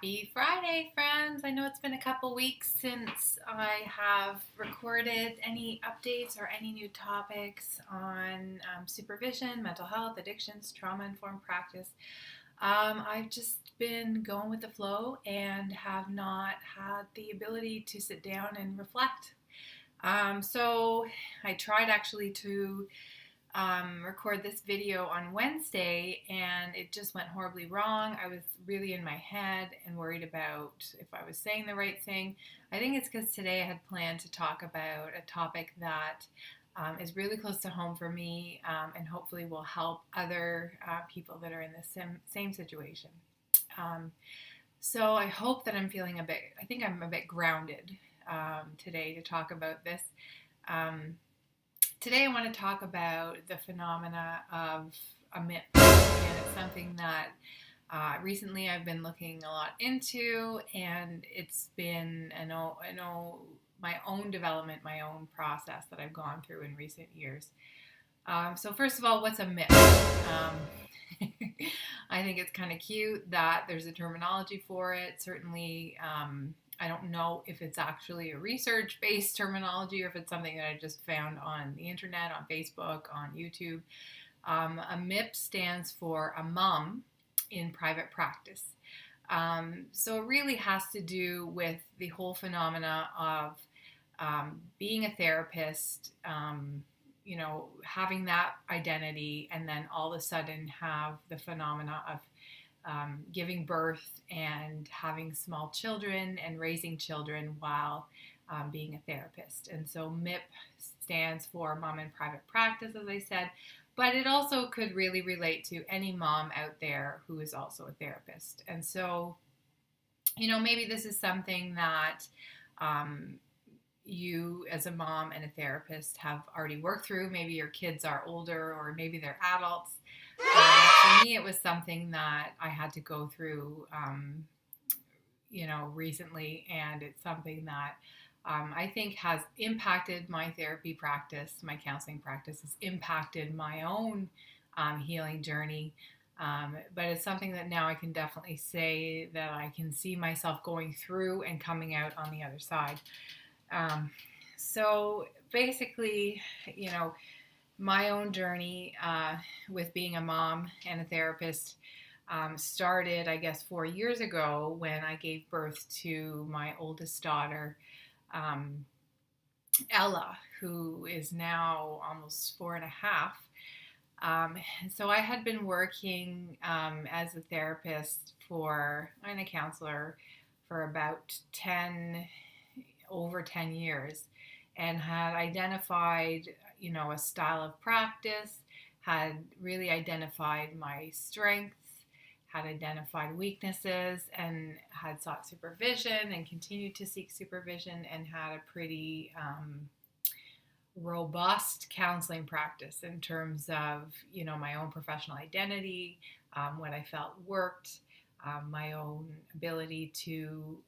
Happy Friday, friends. I know it's been a couple weeks since I have recorded any updates or any new topics on supervision, mental health, addictions, trauma-informed practice. I've just been going with the flow and have not had the ability to sit down and reflect. So I tried actually to record this video on Wednesday, and it just went horribly wrong. I was really in my head and worried about if I was saying the right thing. I think it's because today I had planned to talk about a topic that is really close to home for me, and hopefully will help other people that are in the same situation. So I hope that I think I'm a bit grounded today to talk about this. Today I want to talk about the phenomena of a MIPP, and it's something that recently I've been looking a lot into, and it's been my own development, my own process that I've gone through in recent years. So first of all, what's a MIPP? I think it's kind of cute that there's a terminology for it. Certainly, I don't know if it's actually a research-based terminology or if it's something that I just found on the internet, on Facebook, on YouTube. A MIPP stands for a mom in private practice. So it really has to do with the whole phenomena of being a therapist, having that identity, and then all of a sudden have the phenomena of giving birth and having small children and raising children while being a therapist. And so MIPP stands for Mom in Private Practice, as I said, but it also could really relate to any mom out there who is also a therapist. And so, maybe this is something that you as a mom and a therapist have already worked through. Maybe your kids are older or maybe they're adults. For me, it was something that I had to go through, recently, and it's something that I think has impacted my therapy practice, my counseling practice, has impacted my own healing journey. But it's something that now I can definitely say that I can see myself going through and coming out on the other side. So basically, my own journey with being a mom and a therapist started, I guess, 4 years ago when I gave birth to my oldest daughter, Ella, who is now almost 4.5. So I had been working as a therapist and a counselor for about over 10 years, and had identified a style of practice, had really identified my strengths, had identified weaknesses, and had sought supervision and continued to seek supervision, and had a pretty robust counseling practice in terms of, my own professional identity, what I felt worked, my own ability to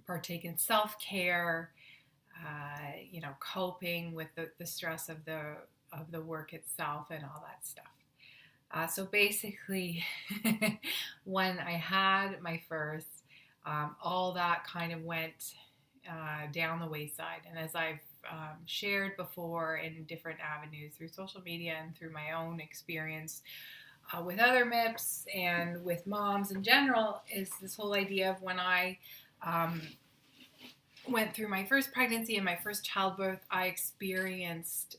partake in self-care, coping with the stress of the work itself and all that stuff. So basically, when I had my first, all that kind of went down the wayside. And as I've shared before in different avenues through social media and through my own experience with other MIPPs and with moms in general, is this whole idea of when I went through my first pregnancy and my first childbirth, I experienced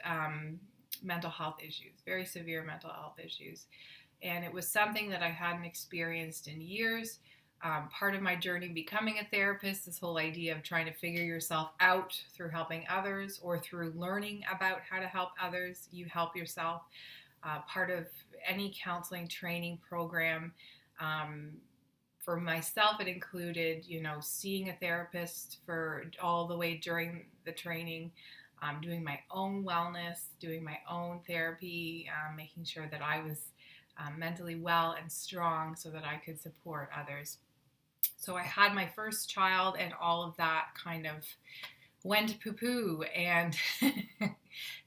mental health issues, very severe mental health issues. And it was something that I hadn't experienced in years. Part of my journey becoming a therapist, this whole idea of trying to figure yourself out through helping others or through learning about how to help others, you help yourself. Part of any counseling training program, for myself, it included, seeing a therapist for all the way during the training, doing my own wellness, doing my own therapy, making sure that I was mentally well and strong so that I could support others. So I had my first child, and all of that kind of went poo-poo, and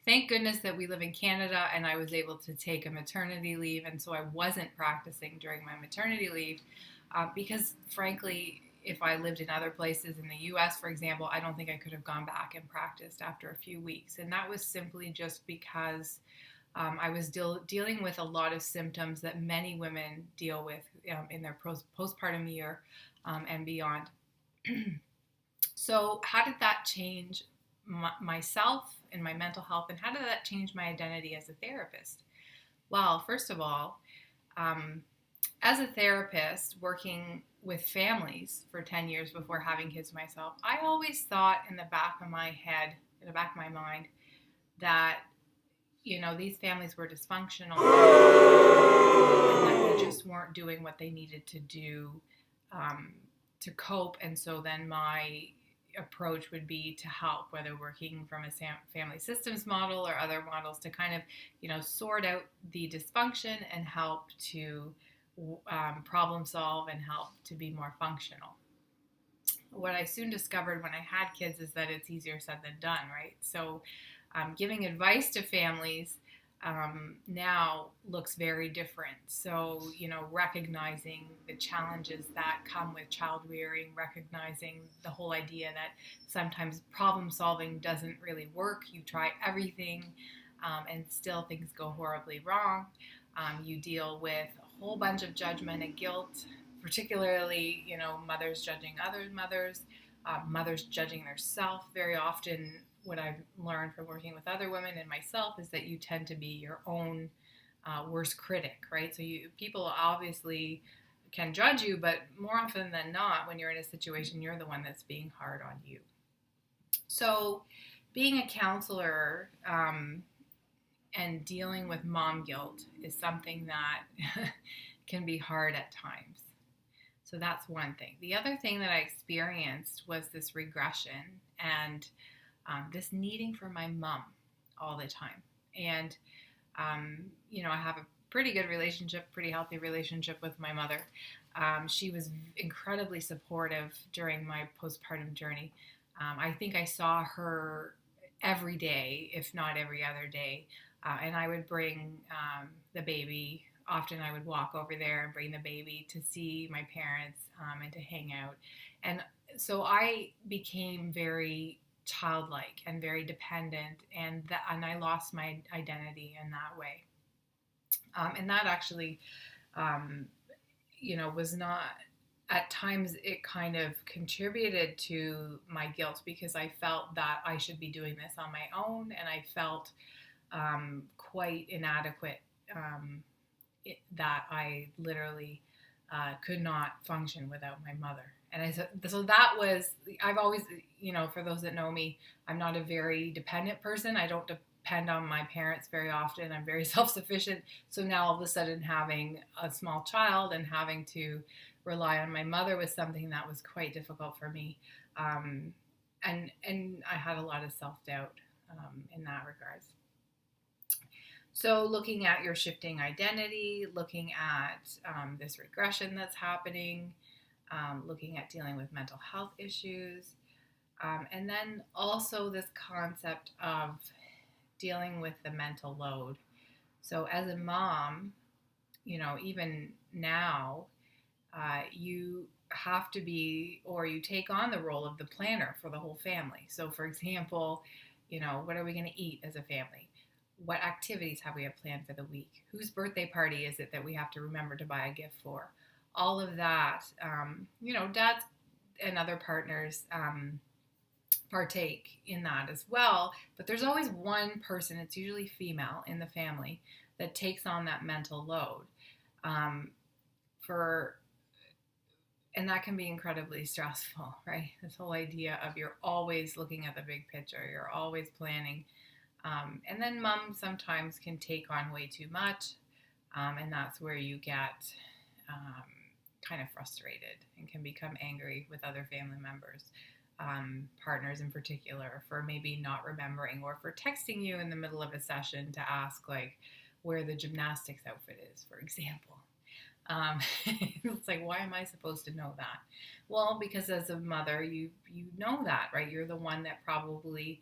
Thank goodness that we live in Canada and I was able to take a maternity leave, and so I wasn't practicing during my maternity leave because, frankly, if I lived in other places in the US, for example, I don't think I could have gone back and practiced after a few weeks. And that was simply just because I was dealing with a lot of symptoms that many women deal with in their postpartum year and beyond. So, how did that change myself and my mental health, and how did that change my identity as a therapist? Well, first of all, as a therapist working with families for 10 years before having kids myself, I always thought in the back of my head, in the back of my mind, that these families were dysfunctional and that they just weren't doing what they needed to do to cope. And so then my approach would be to help, whether working from a family systems model or other models, to kind of, sort out the dysfunction and help to problem solve and help to be more functional. What I soon discovered when I had kids is that it's easier said than done, right? So giving advice to families now looks very different. So, recognizing the challenges that come with child rearing, recognizing the whole idea that sometimes problem solving doesn't really work. You try everything and still things go horribly wrong. You deal with a whole bunch of judgment and guilt, particularly, mothers judging other mothers, mothers judging themselves. Very often, what I've learned from working with other women and myself is that you tend to be your own worst critic, right? So people obviously can judge you, but more often than not, when you're in a situation, you're the one that's being hard on you. So being a counselor and dealing with mom guilt is something that can be hard at times. So that's one thing. The other thing that I experienced was this regression and this needing for my mom all the time. And, I have a pretty good relationship, pretty healthy relationship with my mother. She was incredibly supportive during my postpartum journey. I think I saw her every day, if not every other day. And I would bring the baby. Often I would walk over there and bring the baby to see my parents and to hang out. And so I became very childlike and very dependent, and I lost my identity in that way. And that actually, was not, at times it kind of contributed to my guilt because I felt that I should be doing this on my own, and I felt quite inadequate, that I literally could not function without my mother. And so that was, I've always, for those that know me, I'm not a very dependent person. I don't depend on my parents very often. I'm very self-sufficient. So now all of a sudden having a small child and having to rely on my mother was something that was quite difficult for me. And I had a lot of self-doubt in that regards. So looking at your shifting identity, looking at this regression that's happening, looking at dealing with mental health issues, and then also this concept of dealing with the mental load. So as a mom, even now, you have to be, or you take on the role of the planner for the whole family. So for example, what are we going to eat as a family? What activities have we planned for the week? Whose birthday party is it that we have to remember to buy a gift for? All of that, dads and other partners partake in that as well. But there's always one person, it's usually female in the family, that takes on that mental load. And that can be incredibly stressful, right? This whole idea of you're always looking at the big picture, you're always planning. And then mom sometimes can take on way too much, and that's where you get kind of frustrated and can become angry with other family members, partners in particular, for maybe not remembering or for texting you in the middle of a session to ask where the gymnastics outfit is, for example. It's like, why am I supposed to know that? Well, because as a mother, you know that, right? You're the one that probably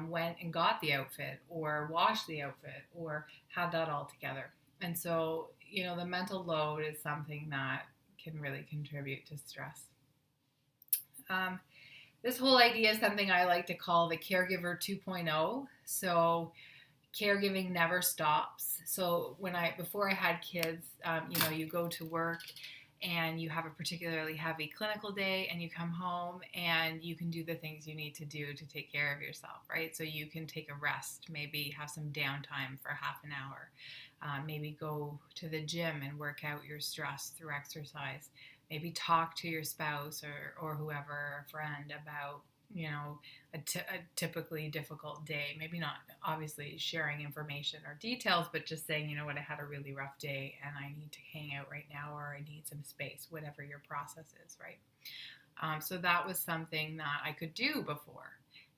went and got the outfit or washed the outfit or had that all together. And so, the mental load is something that can really contribute to stress. This whole idea is something I like to call the caregiver 2.0. So caregiving never stops. So before I had kids, you go to work and you have a particularly heavy clinical day and you come home and you can do the things you need to do to take care of yourself, right? So you can take a rest, maybe have some downtime for half an hour, maybe go to the gym and work out your stress through exercise, maybe talk to your spouse or whoever, a friend, about a typically difficult day. Maybe not obviously sharing information or details, but just saying, I had a really rough day and I need to hang out right now, or I need some space, whatever your process is, right? So that was something that I could do before.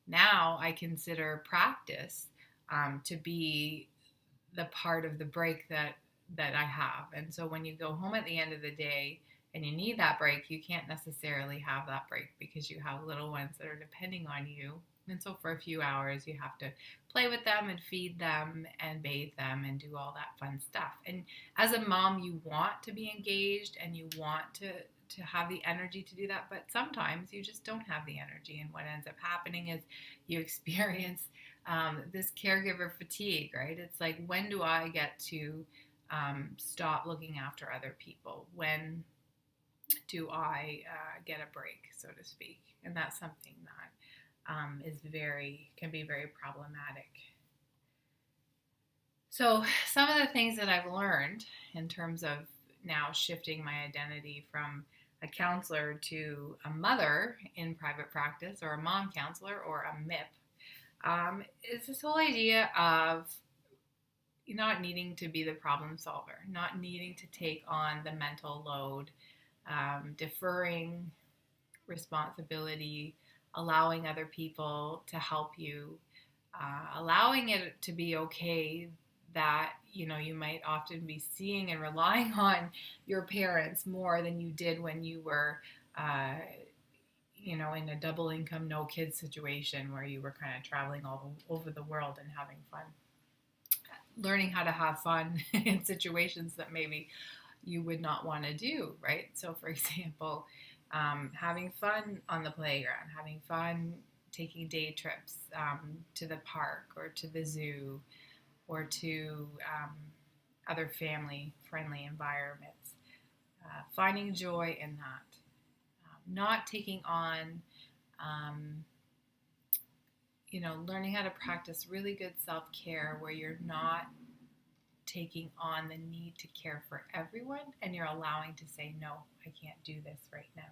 Now I consider practice to be the part of the break that I have. And so when you go home at the end of the day, and you need that break, you can't necessarily have that break because you have little ones that are depending on you. And so for a few hours, you have to play with them and feed them and bathe them and do all that fun stuff. And as a mom, you want to be engaged and you want to have the energy to do that, but sometimes you just don't have the energy. And what ends up happening is you experience this caregiver fatigue, right? It's like, when do I get to stop looking after other people? When do I get a break, so to speak? And that's something that can be very problematic. So some of the things that I've learned in terms of now shifting my identity from a counselor to a mother in private practice, or a mom counselor, or a MIPP, is this whole idea of not needing to be the problem solver, not needing to take on the mental load, deferring responsibility, allowing other people to help you, allowing it to be okay that you might often be seeing and relying on your parents more than you did when you were in a double income, no kids situation where you were kind of traveling all over the world and having fun. Learning how to have fun in situations that maybe you would not want to do, right? So for example, having fun on the playground, having fun taking day trips to the park or to the zoo or to other family-friendly environments, finding joy in that, not taking on, learning how to practice really good self-care where you're not taking on the need to care for everyone and you're allowing to say, no, I can't do this right now.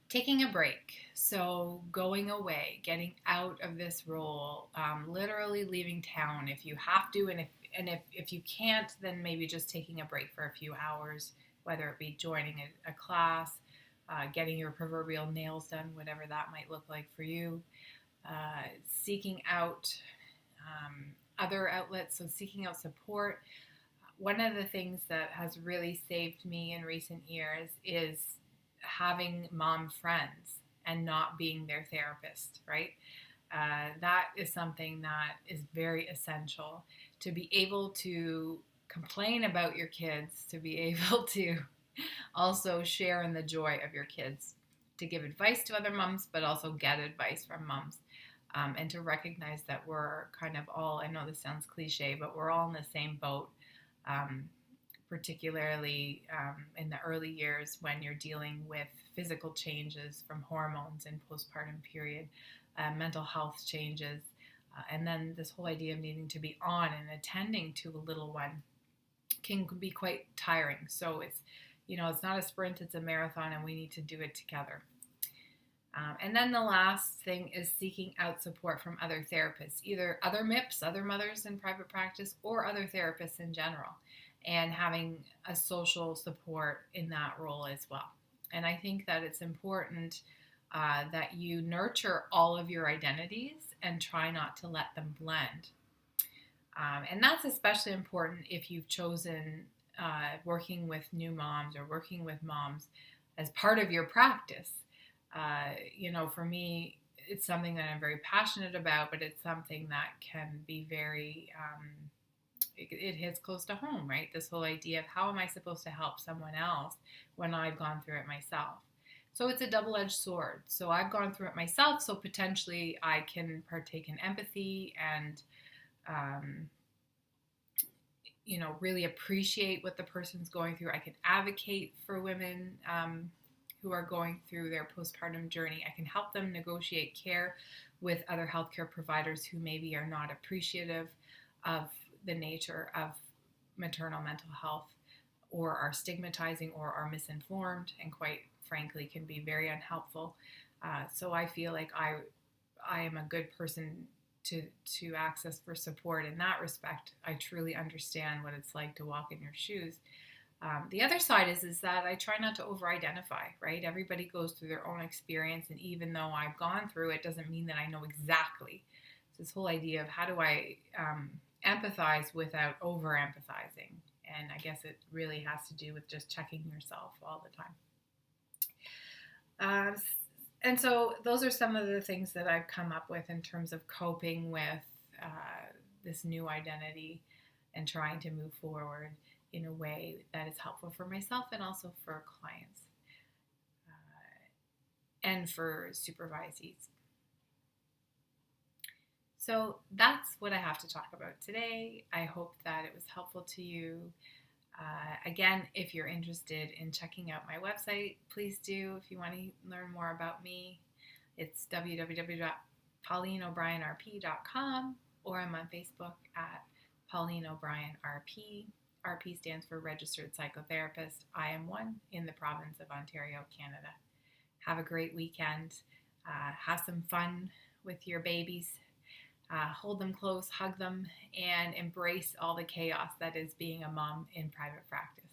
Taking a break, so going away, getting out of this role, literally leaving town if you have to, and if you can't, then maybe just taking a break for a few hours, whether it be joining a class, getting your proverbial nails done, whatever that might look like for you, seeking out other outlets, so seeking out support. One of the things that has really saved me in recent years is having mom friends and not being their therapist, right? That is something that is very essential, to be able to complain about your kids, to be able to also share in the joy of your kids, to give advice to other moms, but also get advice from moms. And to recognize that we're kind of all, I know this sounds cliche, but we're all in the same boat, particularly in the early years when you're dealing with physical changes from hormones in postpartum period, mental health changes, and then this whole idea of needing to be on and attending to a little one can be quite tiring. So it's not a sprint, it's a marathon, and we need to do it together. And then the last thing is seeking out support from other therapists, either other MIPPs, other mothers in private practice, or other therapists in general, and having a social support in that role as well. And I think that it's important that you nurture all of your identities and try not to let them blend. And that's especially important if you've chosen working with new moms or working with moms as part of your practice. For me, it's something that I'm very passionate about, but it's something that can be very, it hits close to home, right? This whole idea of how am I supposed to help someone else when I've gone through it myself? So it's a double-edged sword. So I've gone through it myself, so potentially I can partake in empathy and, um, really appreciate what the person's going through. I can advocate for women who are going through their postpartum journey. I can help them negotiate care with other healthcare providers who maybe are not appreciative of the nature of maternal mental health, or are stigmatizing, or are misinformed, and quite frankly can be very unhelpful. So I feel like I am a good person to access for support in that respect. I truly understand what it's like to walk in your shoes. The other side is that I try not to over-identify, right? Everybody goes through their own experience, and even though I've gone through it, doesn't mean that I know exactly. So this whole idea of how do I empathize without over-empathizing, and I guess it really has to do with just checking yourself all the time. And so those are some of the things that I've come up with in terms of coping with this new identity and trying to move forward in a way that is helpful for myself and also for clients and for supervisees. So that's what I have to talk about today. I hope that it was helpful to you. Again, if you're interested in checking out my website, please do. If you want to learn more about me, it's www.paulineobrienrp.com, or I'm on Facebook at Pauline O'Brien RP. RP stands for Registered Psychotherapist. I am one in the province of Ontario, Canada. Have a great weekend. Have some fun with your babies. Hold them close, hug them, and embrace all the chaos that is being a mom in private practice.